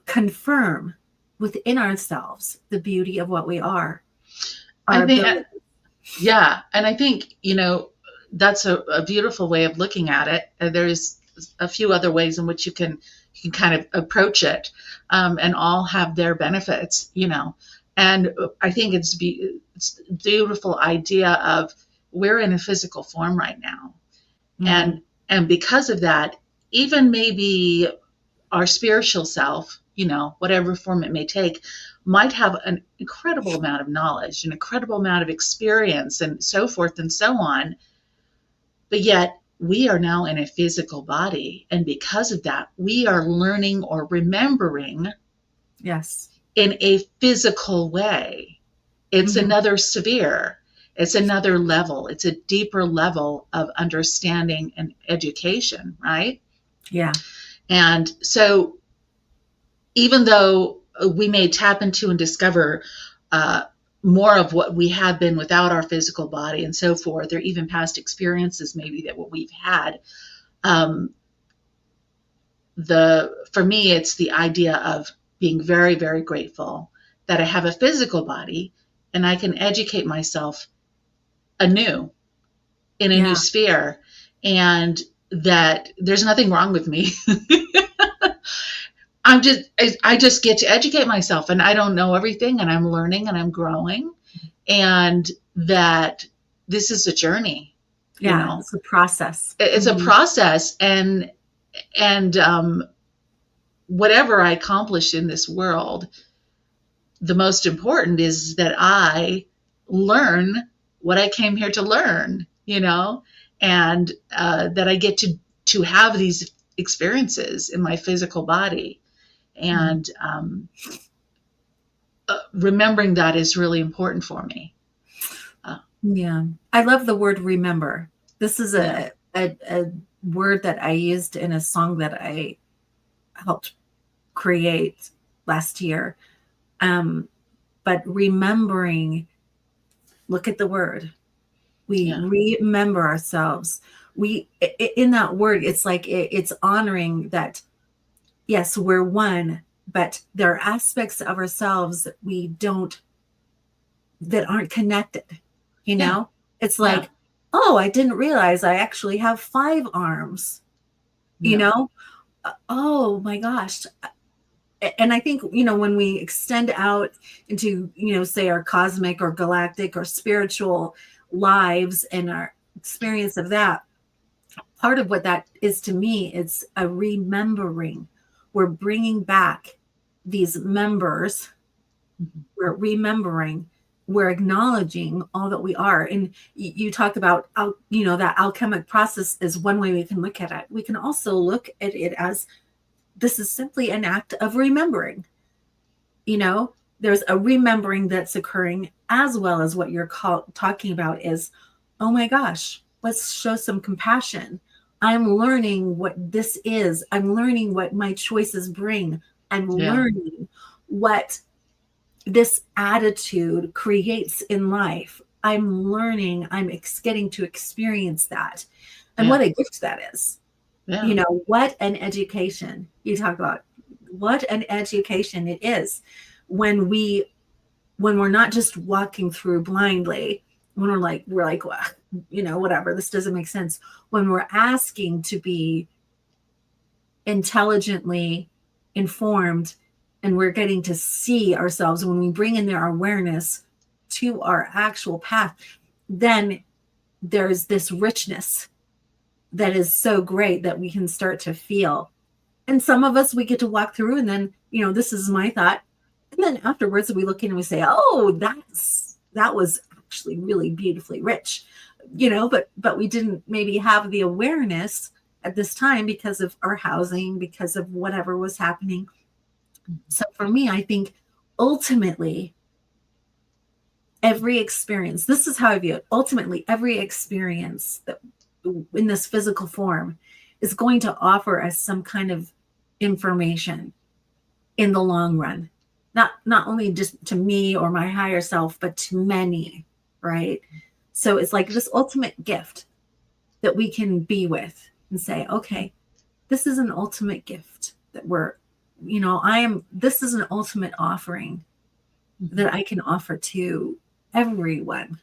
confirm within ourselves the beauty of what we are, I our think ability. yeah, and I think that's a beautiful way of looking at it. There's a few other ways in which you can kind of approach it, and all have their benefits. And I think it's a beautiful idea of we're in a physical form right now, Mhm. and because of that, even maybe our spiritual self. whatever form it may take, might have an incredible amount of knowledge, an incredible amount of experience, and so forth and so on. But yet, we are now in a physical body. And because of that, we are learning or remembering Yes. in a physical way. It's another sphere. It's another level. It's a deeper level of understanding and education, right? Yeah. And so even though we may tap into and discover more of what we have been without our physical body and so forth, or even past experiences maybe that what we've had, for me, it's the idea of being very, very grateful that I have a physical body and I can educate myself anew in a new sphere, and that there's nothing wrong with me. I just get to educate myself, and I don't know everything, and I'm learning and I'm growing, and that this is a journey. It's a process. It's a process, and whatever I accomplish in this world, the most important is that I learn what I came here to learn, and that I get to have these experiences in my physical body. And remembering that is really important for me. Yeah. I love the word remember. This is a word that I used in a song that I helped create last year. But remembering, look at the word. We remember ourselves. In that word, it's like it's honoring that, yes, we're one, but there are aspects of ourselves that aren't connected. It's like, oh, I didn't realize I actually have 5 arms. Oh my gosh. And I think, when we extend out into, say our cosmic or galactic or spiritual lives and our experience of that, part of what that is to me, it's a remembering. We're bringing back these members. We're remembering. We're acknowledging all that we are. And you talk about, that alchemic process is one way we can look at it. We can also look at it as this is simply an act of remembering. There's a remembering that's occurring, as well as what you're talking about is, oh my gosh, let's show some compassion. I'm learning what this is. I'm learning what my choices bring. I'm learning what this attitude creates in life. I'm learning, I'm getting to experience that. And what a gift that is. What an education. You talk about what an education it is when we're not just walking through blindly, when we're like, well, whatever, this doesn't make sense. When we're asking to be intelligently informed, and we're getting to see ourselves, when we bring in our awareness to our actual path, then there's this richness that is so great that we can start to feel. And some of us, we get to walk through, and then, this is my thought. And then afterwards we look in and we say, oh, that was actually really beautifully rich, but we didn't maybe have the awareness at this time because of our housing, because of whatever was happening. So for me, I think ultimately every experience, this is how I view it. Ultimately, every experience that in this physical form is going to offer us some kind of information in the long run. Not only just to me or my higher self, but to many, right? So it's like this ultimate gift that we can be with and say, okay, this is an ultimate gift that this is an ultimate offering that I can offer to everyone.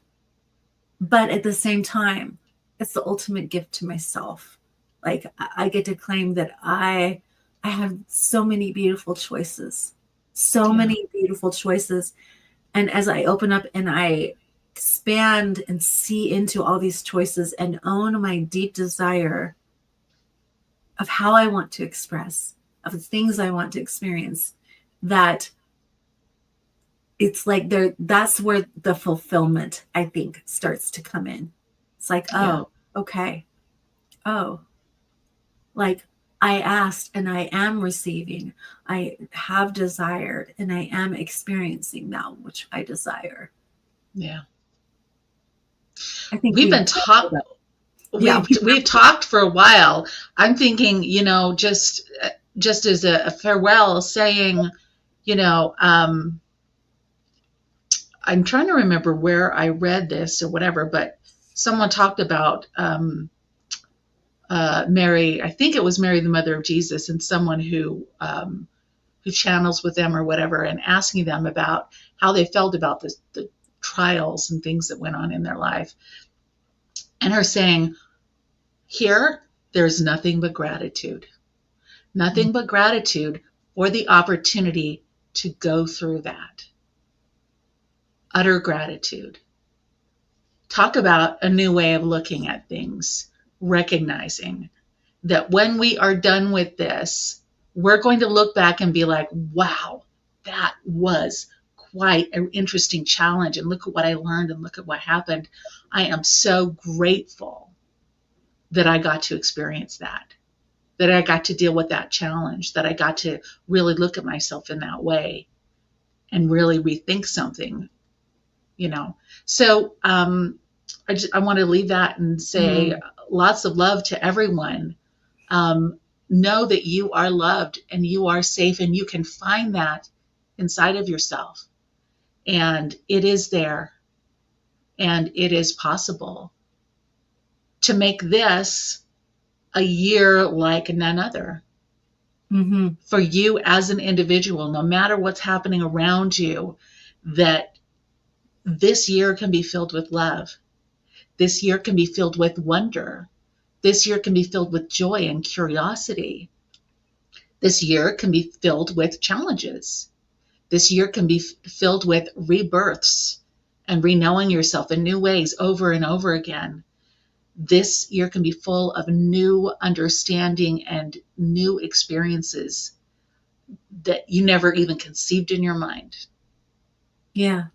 But at the same time, it's the ultimate gift to myself. Like I get to claim that I have so many beautiful choices, many beautiful choices. And as I open up and I expand and see into all these choices and own my deep desire of how I want to express, of the things I want to experience, that it's like that's where the fulfillment, I think, starts to come in. It's like, Yeah. oh, okay. Oh, like I asked and I am receiving. I have desired and I am experiencing that which I desire. Yeah. I think We've been taught. Yeah. We've talked for a while. I'm thinking, just as a farewell, saying, I'm trying to remember where I read this or whatever, but someone talked about Mary. I think it was Mary, the mother of Jesus, and someone who channels with them or whatever, and asking them about how they felt about the trials and things that went on in their life, and her saying, "Here, there's nothing but gratitude, nothing but gratitude for the opportunity to go through that." Utter gratitude. Talk about a new way of looking at things, recognizing that when we are done with this, we're going to look back and be like, wow, that was quite an interesting challenge. And look at what I learned and look at what happened. I am so grateful that I got to experience that I got to deal with that challenge, that I got to really look at myself in that way and really rethink something. So I want to leave that and say lots of love to everyone. Know that you are loved and you are safe, and you can find that inside of yourself, and it is there, and it is possible to make this a year like none other. For you as an individual, no matter what's happening around you, that this year can be filled with love. This year can be filled with wonder. This year can be filled with joy and curiosity. This year can be filled with challenges. This year can be filled with rebirths and reknowing yourself in new ways over and over again. This year can be full of new understanding and new experiences that you never even conceived in your mind. Yeah.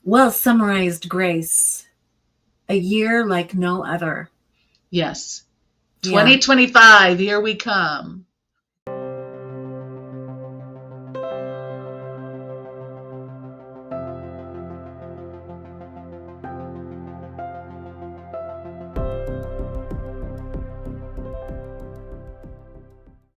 Well summarized, Grace. A year like no other. Yes. Yeah. 2025, here we come.